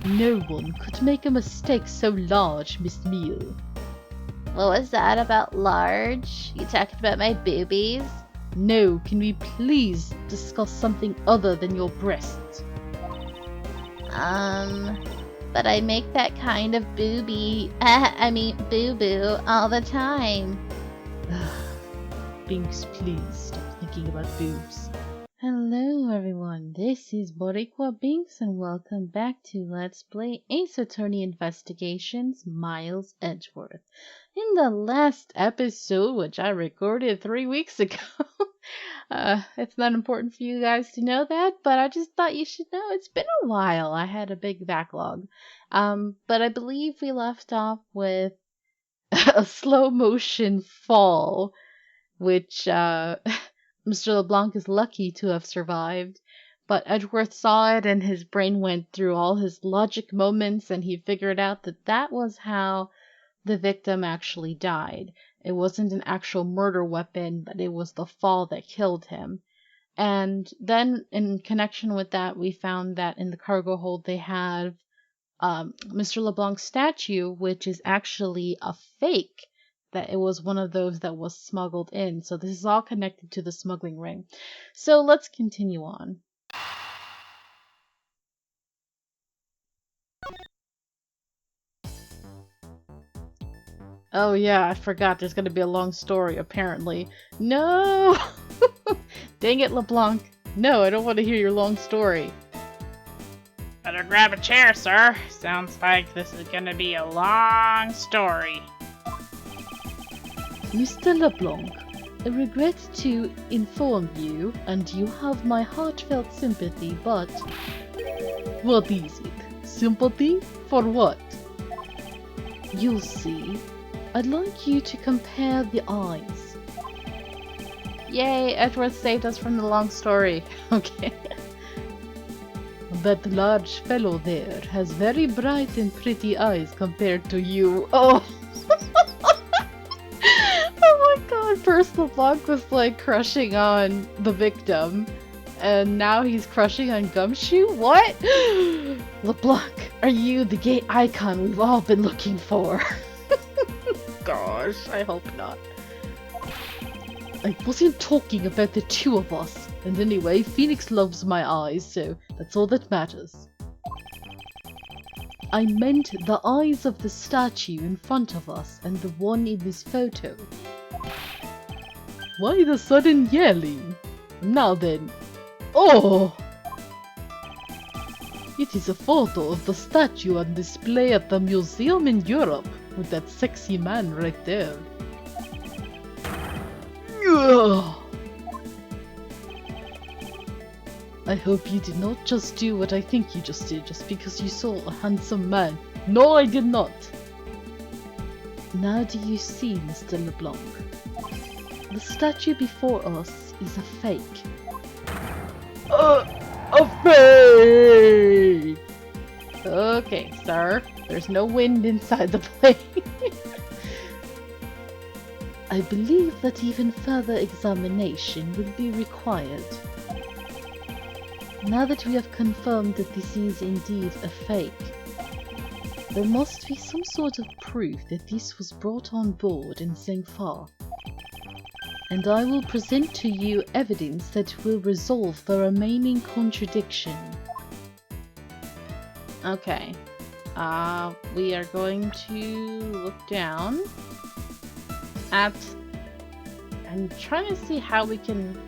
No one could make a mistake so large, Miss Meele. What was that about large? You talking about my boobies? No, can we please discuss something other than your breasts? But I make that kind of boo-boo all the time. Binks, please stop thinking about boobs. Hello everyone, this is Boricua Binks and welcome back to Let's Play Ace Attorney Investigations Miles Edgeworth. In the last episode, which I recorded 3 weeks ago, it's not important for you guys to know that, but I just thought you should know it's been a while. I had a big backlog. But I believe we left off with a slow motion fall, which Mr. LeBlanc is lucky to have survived. But Edgeworth saw it and his brain went through all his logic moments and he figured out that that was how the victim actually died. It wasn't an actual murder weapon, but it was the fall that killed him. And then in connection with that, we found that in the cargo hold they have Mr. LeBlanc's statue, which is actually a fake. That it was one of those that was smuggled in. So this is all connected to the smuggling ring. So let's continue on. Oh yeah, I forgot there's gonna be a long story, apparently. No! Dang it, LeBlanc. No, I don't want to hear your long story. Better grab a chair, sir. Sounds like this is gonna be a long story. Mr. LeBlanc, I regret to inform you, and you have my heartfelt sympathy, but... What is it? Sympathy? For what? You'll see. I'd like you to compare the eyes. Yay, Edgeworth saved us from the long story. Okay. That large fellow there has very bright and pretty eyes compared to you. Oh! Oh my god, first LeBlanc was like crushing on the victim, and now he's crushing on Gumshoe? What? LeBlanc, are you the gay icon we've all been looking for? Gosh, I hope not. I wasn't talking about the two of us. And anyway, Phoenix loves my eyes, so that's all that matters. I meant the eyes of the statue in front of us and the one in this photo. Why the sudden yelling? Now then. Oh! It is a photo of the statue on display at the museum in Europe, with that sexy man right there. Ugh. I hope you did not just do what I think you just did, just because you saw a handsome man. No, I did not! Now do you see, Mr. LeBlanc? The statue before us is a fake. A fake! Okay, sir. There's no wind inside the plane. I believe that even further examination will be required. Now that we have confirmed that this is indeed a fake, there must be some sort of proof that this was brought on board in Zengfa. And I will present to you evidence that will resolve the remaining contradiction. Okay. We are going to look down at... I'm trying to see how we can...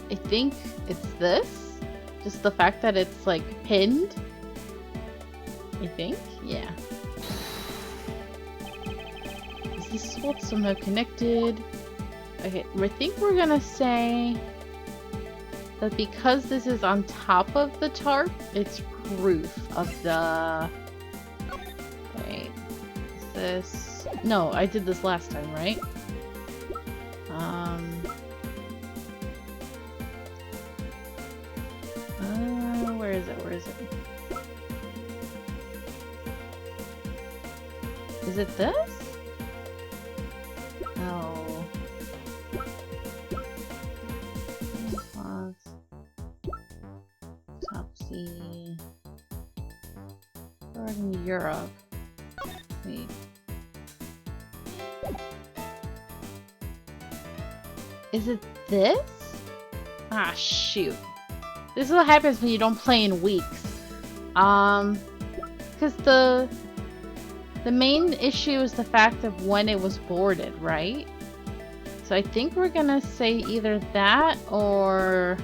I think it's this. Just the fact that it's like pinned. I think? Yeah. Is this swap somehow connected? Okay, I think we're gonna say that because this is on top of the tarp, it's proof of the... Wait, is this... No, I did this last time, right? Where is it? Where is it? Is it this? No. Topsy. Or in Europe. Wait. Is it this? Ah, shoot. This is what happens when you don't play in weeks. Because the main issue is the fact of when it was boarded, right? So I think we're gonna say either that or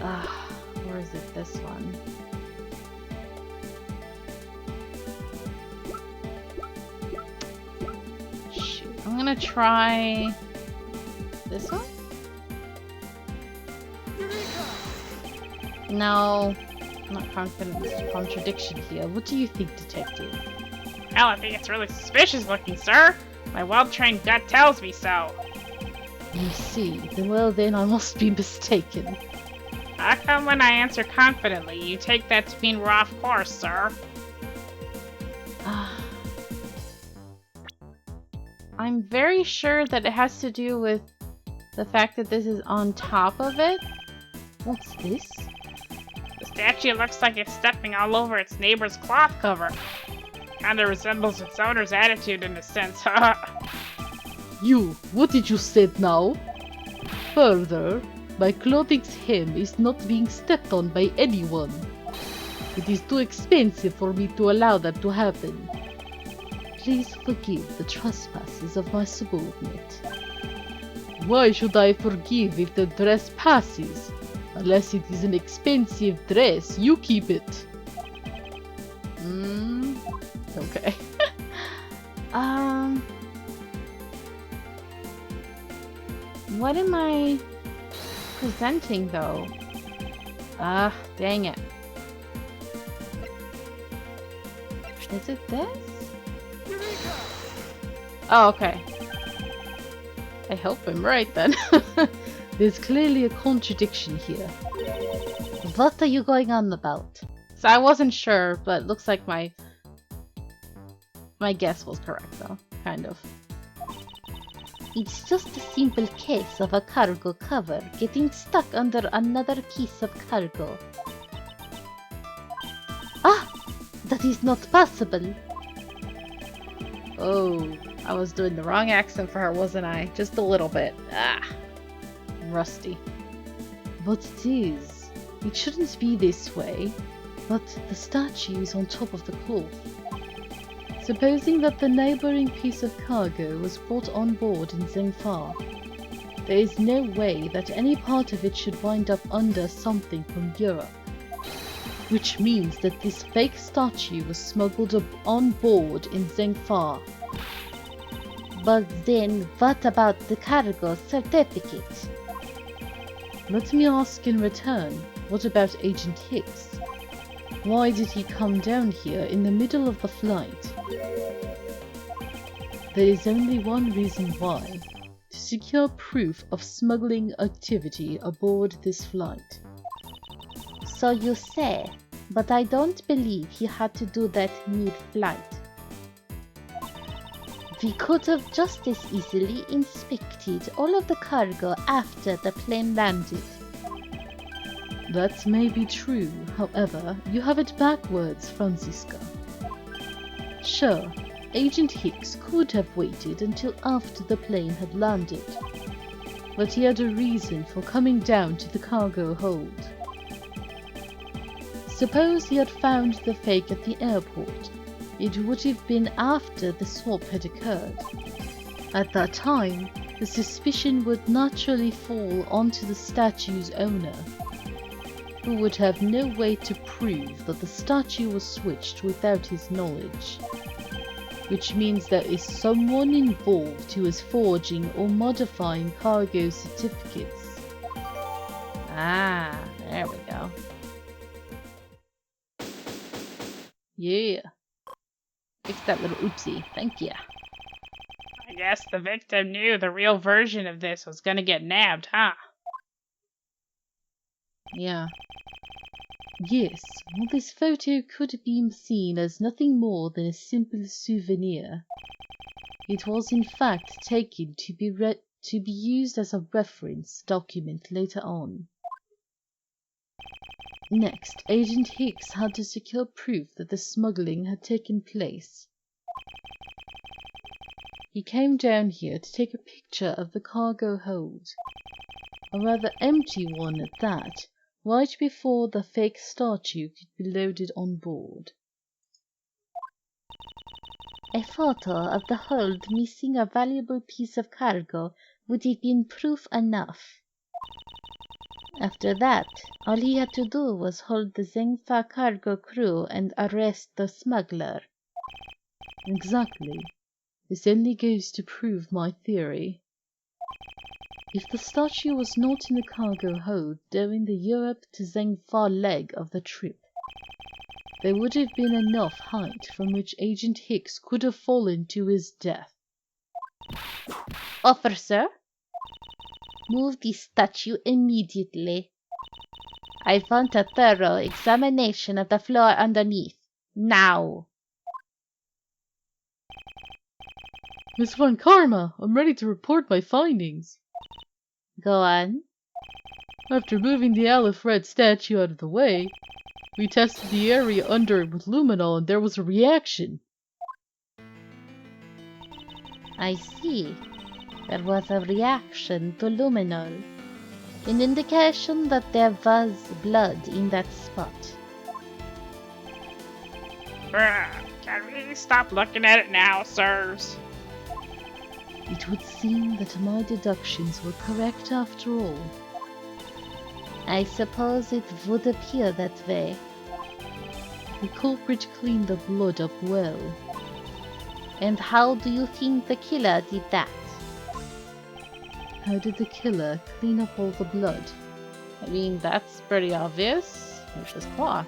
or is it this one? Shoot, I'm gonna try this one? No, I'm not confident there's a contradiction here. What do you think, detective? Well, I think it's really suspicious looking, sir. My well-trained gut tells me so. You see, well then I must be mistaken. How come when I answer confidently, you take that to mean we're off course, sir? I'm very sure that it has to do with the fact that this is on top of it. What's this? The statue looks like it's stepping all over its neighbor's cloth cover. Kinda resembles its owner's attitude in a sense. You, what did you say now? Further, my clothing's hem is not being stepped on by anyone. It is too expensive for me to allow that to happen. Please forgive the trespasses of my subordinate. Why should I forgive if the dress passes? Unless it is an expensive dress, you keep it. Okay. What am I presenting though? Dang it. Is it this? Oh, okay. I hope I'm right then. There's clearly a contradiction here. What are you going on about? So I wasn't sure, but it looks like my guess was correct though, kind of. It's just a simple case of a cargo cover getting stuck under another piece of cargo. Ah! That is not possible! Oh, I was doing the wrong accent for her, wasn't I? Just a little bit. I'm rusty. But it is. It shouldn't be this way. But the statue is on top of the cloth. Supposing that the neighboring piece of cargo was brought on board in Zengfa, there is no way that any part of it should wind up under something from Europe. Which means that this fake statue was smuggled up on board in Zengfa. But then, what about the cargo certificate? Let me ask in return, what about Agent Hicks? Why did he come down here in the middle of the flight? There is only one reason why. To secure proof of smuggling activity aboard this flight. So you say, but I don't believe he had to do that mid-flight. We could have just as easily inspected all of the cargo after the plane landed. That may be true, however, you have it backwards, Franziska. Sure, Agent Hicks could have waited until after the plane had landed, but he had a reason for coming down to the cargo hold. Suppose he had found the fake at the airport, it would have been after the swap had occurred. At that time, the suspicion would naturally fall onto the statue's owner, who would have no way to prove that the statue was switched without his knowledge. Which means there is someone involved who is forging or modifying cargo certificates. Ah, there we go. Yeah. Fix that little oopsie. Thank ya. I guess the victim knew the real version of this was gonna get nabbed, huh? Yeah. Yes, well, this photo could be seen as nothing more than a simple souvenir. It was in fact taken to be used as a reference document later on. Next, Agent Hicks had to secure proof that the smuggling had taken place. He came down here to take a picture of the cargo hold, a rather empty one at that, right before the fake statue could be loaded on board. A photo of the hold missing a valuable piece of cargo would have been proof enough. After that, all he had to do was hold the Zengfa cargo crew and arrest the smuggler. Exactly. This only goes to prove my theory. If the statue was not in the cargo hold during the Europe to Zengfa leg of the trip, there would have been enough height from which Agent Hicks could have fallen to his death. Officer, move the statue immediately. I want a thorough examination of the floor underneath. Now. Miss Von Karma, I'm ready to report my findings. Go on. After moving the Aleph Red statue out of the way, we tested the area under it with luminol and there was a reaction. I see. There was a reaction to luminol. An indication that there was blood in that spot. Can we stop looking at it now, sirs? It would seem that my deductions were correct after all. I suppose it would appear that way. The culprit cleaned the blood up well. And how do you think the killer did that? How did the killer clean up all the blood? I mean, that's pretty obvious. With this cloth.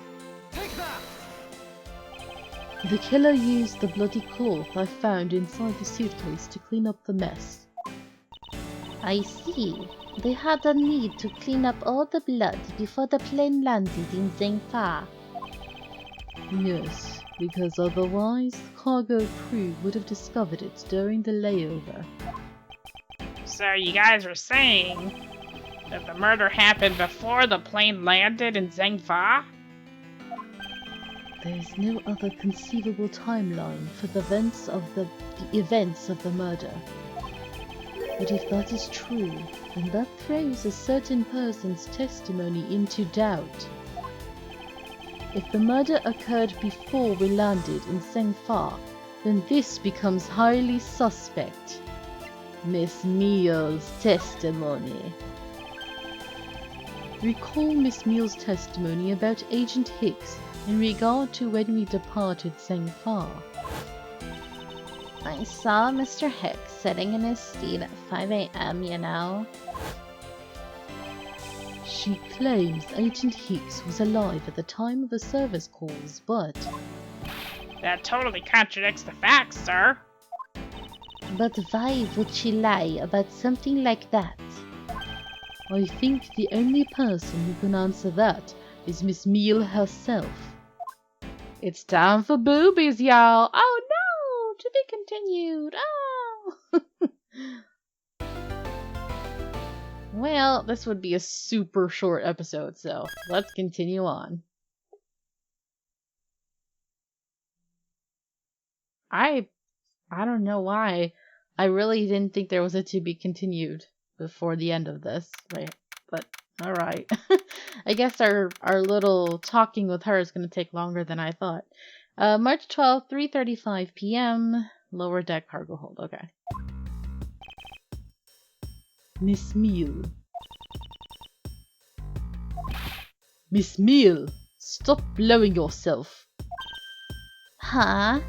The killer used the bloody cloth I found inside the suitcase to clean up the mess. I see. They had a need to clean up all the blood before the plane landed in Zengfa. Yes, because otherwise the cargo crew would have discovered it during the layover. So you guys are saying that the murder happened before the plane landed in Zengfa? There is no other conceivable timeline for the events of the murder. But if that is true, then that throws a certain person's testimony into doubt. If the murder occurred before we landed in Zengfa, then this becomes highly suspect. Miss Meele's testimony. Recall Miss Meele's testimony about Agent Hicks in regard to when we departed Zengfa. I saw Mr. Hicks sitting in his seat at 5 a.m., you know. She claims Agent Hicks was alive at the time of the service calls, but... That totally contradicts the facts, sir. But why would she lie about something like that? I think the only person who can answer that is Miss Meele herself. It's time for boobies, y'all. Oh no! To be continued. Oh! Well, this would be a super short episode, so let's continue on. I don't know why. I really didn't think there was a to be continued before the end of this, right? But alright. I guess our little talking with her is going to take longer than I thought. March 12th, 3:35 p.m. Lower deck cargo hold. Okay. Miss Meele. Miss Meele, stop blowing yourself. Huh?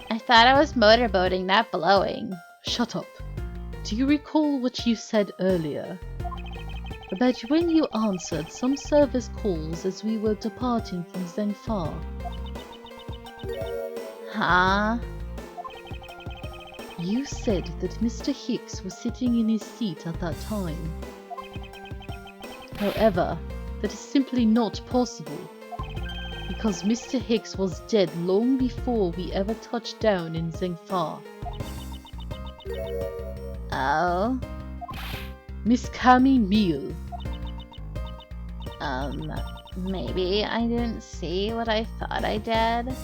I thought I was motorboating, not blowing. Shut up. Do you recall what you said earlier? About when you answered some service calls as we were departing from Zengfa? Huh? You said that Mr. Hicks was sitting in his seat at that time. However, that is simply not possible, because Mr. Hicks was dead long before we ever touched down in Zengfa. Oh? Miss Cammy Meele. Maybe I didn't see what I thought I did.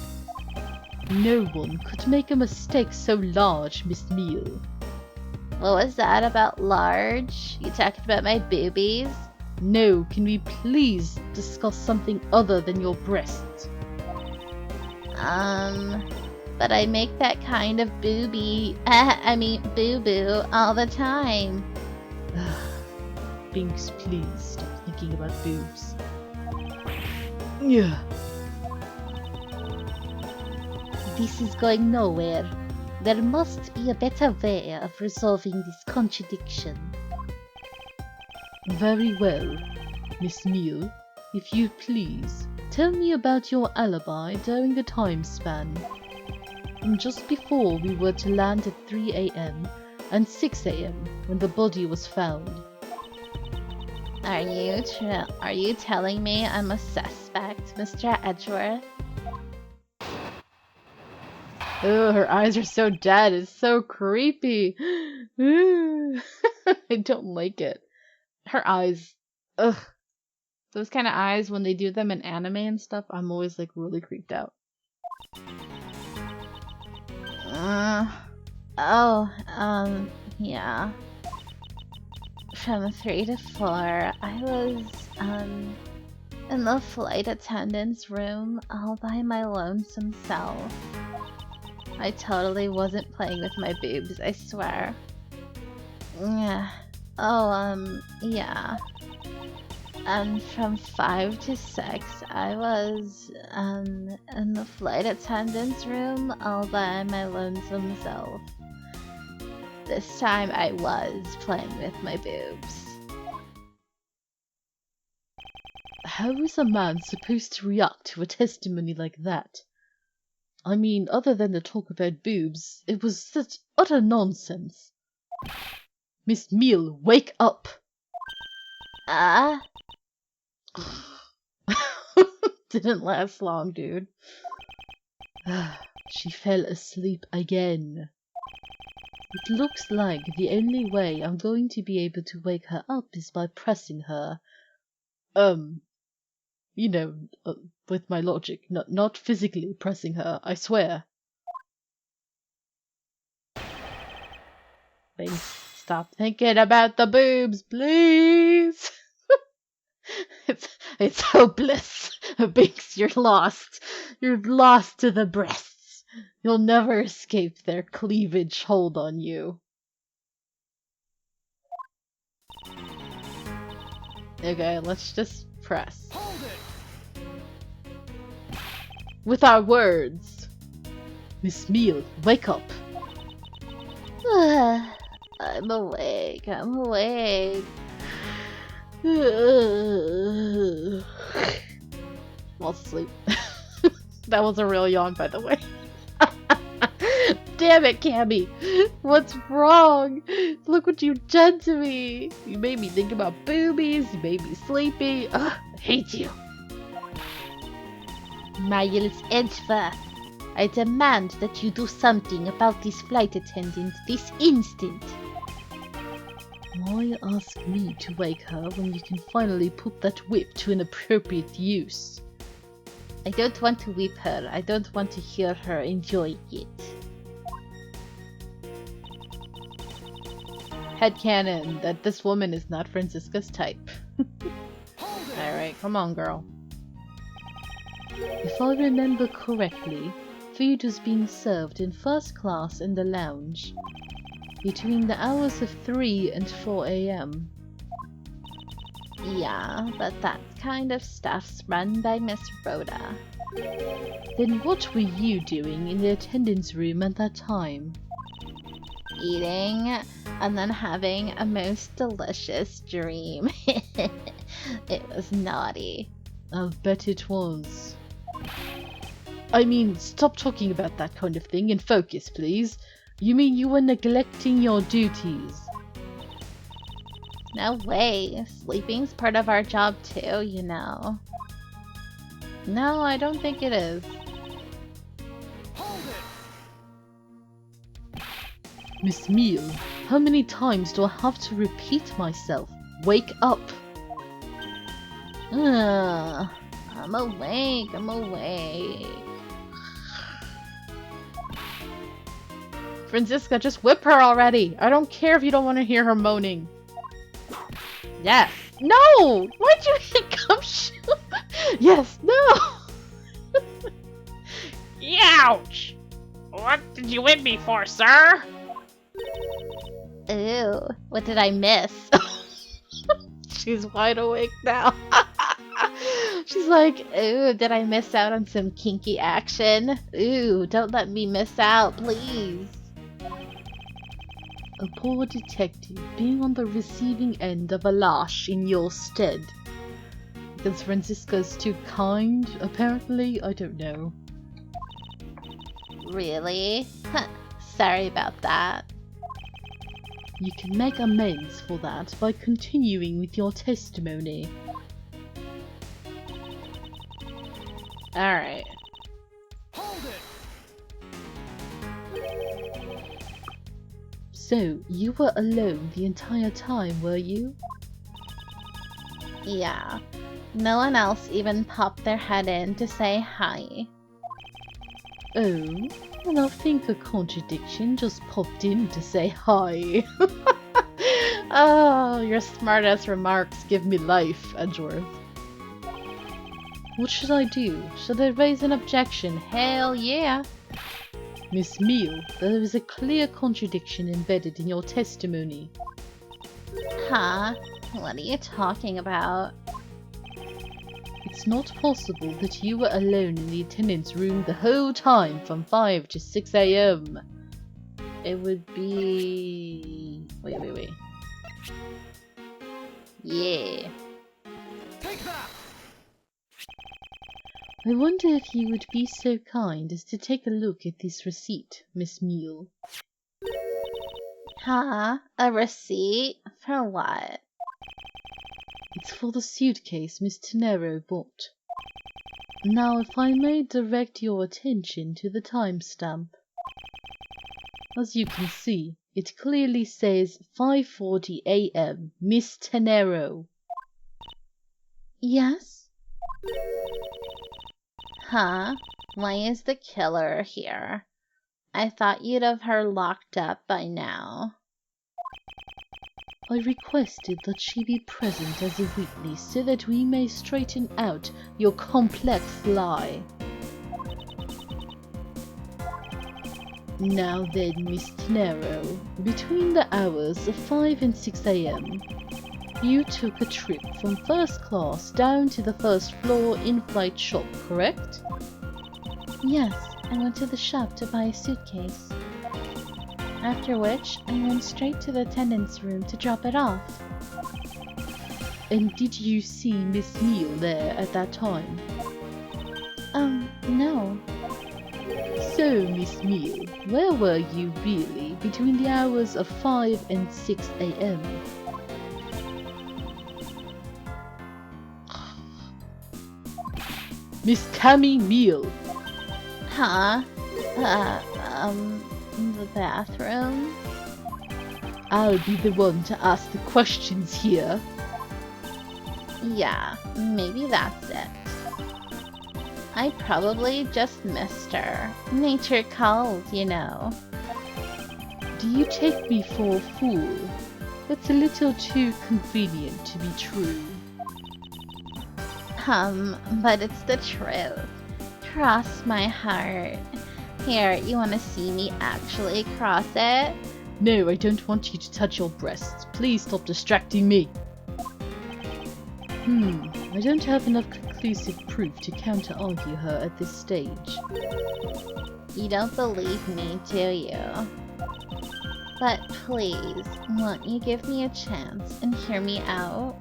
No one could make a mistake so large, Miss Meele. What was that about large? You talking about my boobies? No, can we please discuss something other than your breasts? But I make that kind of boo-boo all the time. Binks, please stop thinking about boobs. Yeah. This is going nowhere. There must be a better way of resolving this contradiction. Very well, Miss Meele. If you please, tell me about your alibi during the time span. From just before we were to land at 3 a.m. and 6 a.m. when the body was found. Are you telling me I'm a suspect, Mr. Edgeworth? Oh, her eyes are so dead. It's so creepy. I don't like it. Her eyes. Ugh. Those kind of eyes, when they do them in anime and stuff, I'm always like really creeped out. Yeah. From 3 to 4, I was, in the flight attendant's room all by my lonesome self. I totally wasn't playing with my boobs, I swear. Yeah. Yeah. And from 5 to 6, I was, in the flight attendant's room all by my lonesome self. This time I was playing with my boobs. How is a man supposed to react to a testimony like that? I mean, other than the talk about boobs, it was such utter nonsense. Miss Meele, wake up! Didn't last long, dude. She fell asleep again. It looks like the only way I'm going to be able to wake her up is by pressing her. With my logic, not physically pressing her, I swear. Please stop thinking about the boobs, please. It's hopeless. Binks, you're lost. You're lost to the breasts. You'll never escape their cleavage hold on you. Okay, let's just press. With our words. Miss Meele, wake up. I'm awake. I'm awake. Fall asleep. That was a real yawn, by the way. Damn it, Cammy! What's wrong? Look what you've done to me! You made me think about boobies, you made me sleepy. Ugh, I hate you. Miles Edgeworth, I demand that you do something about this flight attendant this instant. Why ask me to wake her when you can finally put that whip to an appropriate use? I don't want to whip her. I don't want to hear her enjoy it. Headcanon that this woman is not Francisca's type. Alright, come on, girl. If I remember correctly, food was being served in first class in the lounge between the hours of 3 and 4 a.m. Yeah, but that kind of stuff's run by Miss Rhoda. Then what were you doing in the attendance room at that time? Eating, and then having a most delicious dream. It was naughty. I'll bet it was. I mean, stop talking about that kind of thing and focus, please. You mean you were neglecting your duties? No way. Sleeping's part of our job too, you know. No, I don't think it is. Miss Meele, how many times do I have to repeat myself? Wake up! I'm awake, I'm awake. Franziska, just whip her already. I don't care if you don't want to hear her moaning. Yes. No! Why'd you come shoot? Yes, no! Ouch! What did you whip me for, sir? Ooh, what did I miss? She's wide awake now. She's like, ooh, did I miss out on some kinky action? Ooh, don't let me miss out, please. A poor detective being on the receiving end of a lash in your stead. Because Franziska's too kind, apparently? I don't know. Really? Sorry about that. You can make amends for that by continuing with your testimony. Alright. Hold it! So, you were alone the entire time, were you? Yeah. No one else even popped their head in to say hi. Oh, well, I think a contradiction just popped in to say hi. Oh, your smartass remarks give me life, Edgeworth. What should I do? Should I raise an objection? Hell yeah! Miss Meele, there is a clear contradiction embedded in your testimony. Huh? What are you talking about? It's not possible that you were alone in the attendance room the whole time from 5 to 6 AM. It would be... Wait. Yeah. Take that! I wonder if you would be so kind as to take a look at this receipt, Miss Meele. Huh? A receipt? For what? It's for the suitcase Miss Tenero bought. Now, if I may direct your attention to the timestamp. As you can see, it clearly says 5:40 AM, Miss Tenero. Yes? Huh? Why is the killer here? I thought you'd have her locked up by now. I requested that she be present as a witness so that we may straighten out your complex lie. Now then, Miss Tenero, between the hours of 5 and 6 AM, you took a trip from first class down to the first floor in-flight shop, correct? Yes, I went to the shop to buy a suitcase. After which, I went straight to the attendance room to drop it off. And did you see Miss Meele there at that time? No. So, Miss Meele, where were you really between the hours of 5 and 6 AM? Miss Tammy Meele! Huh? The bathroom? I'll be the one to ask the questions here. Yeah, maybe that's it. I probably just missed her. Nature called, you know. Do you take me for a fool? That's a little too convenient to be true. But it's the truth. Cross my heart. Here, you want to see me actually cross it? No, I don't want you to touch your breasts. Please stop distracting me. I don't have enough conclusive proof to counter-argue her at this stage. You don't believe me, do you? But please, won't you give me a chance and hear me out?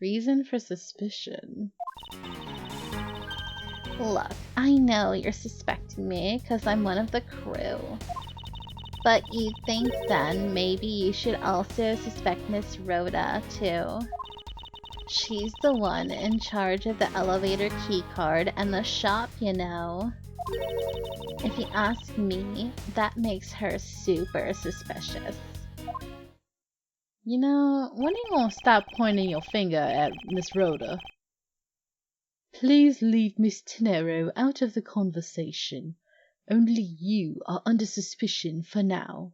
Reason for suspicion. Look, I know you're suspecting me because I'm one of the crew. But you'd think then maybe you should also suspect Miss Rhoda, too. She's the one in charge of the elevator keycard and the shop, you know. If you ask me, that makes her super suspicious. You know, when are you gonna stop pointing your finger at Miss Rhoda? Please leave Miss Tenero out of the conversation. Only you are under suspicion for now.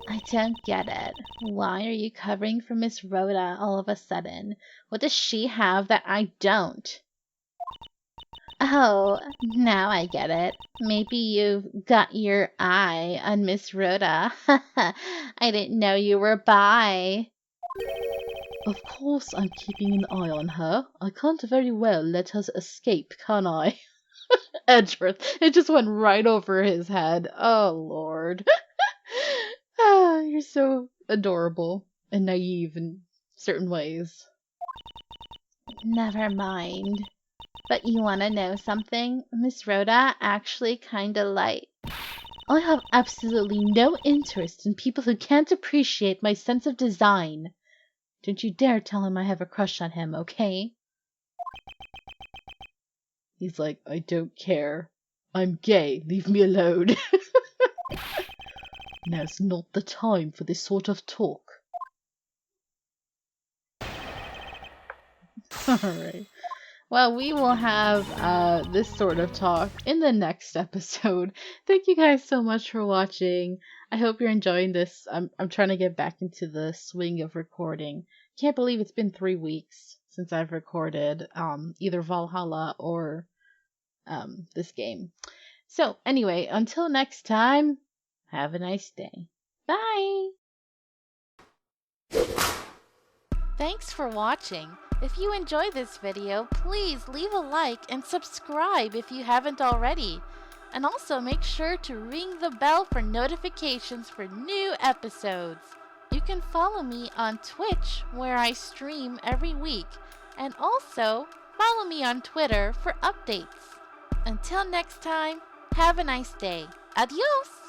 I don't get it. Why are you covering for Miss Rhoda all of a sudden? What does she have that I don't? Oh, now I get it. Maybe you've got your eye on Miss Rhoda. I didn't know you were bi. Of course I'm keeping an eye on her. I can't very well let her escape, can I? Edgeworth. It just went right over his head. Oh, Lord. You're so adorable and naive in certain ways. Never mind. But you want to know something? Miss Rhoda actually kind of light. I have absolutely no interest in people who can't appreciate my sense of design. Don't you dare tell him I have a crush on him, okay? He's like, I don't care. I'm gay. Leave me alone. Now's not the time for this sort of talk. Alright. Well, we will have this sort of talk in the next episode. Thank you guys so much for watching. I hope you're enjoying this. I'm trying to get back into the swing of recording. Can't believe it's been 3 weeks since I've recorded either Valhalla or this game. So anyway, until next time, have a nice day. Bye! Thanks for watching. If you enjoyed this video, please leave a like and subscribe if you haven't already. And also make sure to ring the bell for notifications for new episodes. You can follow me on Twitch, where I stream every week. And also, follow me on Twitter for updates. Until next time, have a nice day. Adios!